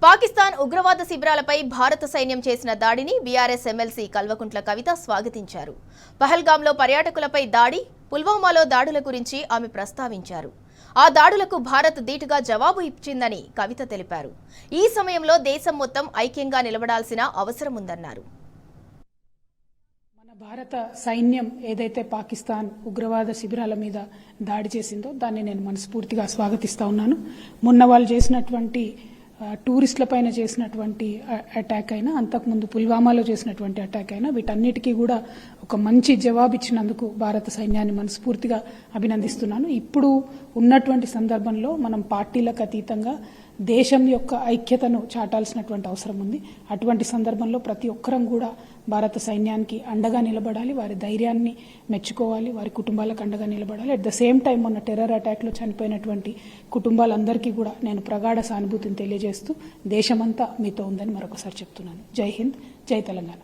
పాకిస్తాన్ ఉగ్రవాద శిబిరాలపై భారత సైన్యం చేసిన దాడిని బీఆర్ఎస్ ఎమ్మెల్సీ కల్వకుంట్ల కవిత స్వాగతించారు. పహల్గాంలో పర్యాటకులపై దాడి, పుల్వామాలో దాడుల గురించి ఆమె ప్రస్తావించారు. ఆ దాడులకు భారత్ ధీటుగా జవాబు ఇచ్చిందని కవిత తెలిపారు. ఈ సమయంలో దేశం మొత్తం ఐక్యంగా నిలబడాల్సిన అవసరం ఉందన్నారు. మన భారత సైన్యం ఏదైతే పాకిస్తాన్ ఉగ్రవాద శిబిరాల మీద దాడి చేసిందో దాన్ని నేను మనస్ఫూర్తిగా స్వాగతిస్తా ఉన్నాను. మొన్న వాళ్ళు చేసినటువంటి టూరిస్టుల పైన చేసినటువంటి అటాక్ అయినా, అంతకుముందు పుల్వామాలో చేసినటువంటి అటాక్ అయినా, వీటన్నిటికీ కూడా ఒక మంచి జవాబు ఇచ్చినందుకు భారత సైన్యాన్ని మనస్ఫూర్తిగా అభినందిస్తున్నాను. ఇప్పుడు ఉన్నటువంటి సందర్భంలో మనం పార్టీలకు అతీతంగా దేశం యొక్క ఐక్యతను చాటాల్సినటువంటి అవసరం ఉంది. అటువంటి సందర్భంలో ప్రతి ఒక్కరం కూడా భారత సైన్యానికి అండగా నిలబడాలి, వారి ధైర్యాన్ని మెచ్చుకోవాలి, వారి కుటుంబాలకు అండగా నిలబడాలి. అట్ ద సేమ్ టైం మొన్న టెర్రర్ అటాక్లో చనిపోయినటువంటి కుటుంబాలందరికీ కూడా నేను ప్రగాఢ సానుభూతిని తెలియజేస్తూ దేశమంతా మీతో ఉందని మరొకసారి చెప్తున్నాను. జై హింద్, జై తెలంగాణ.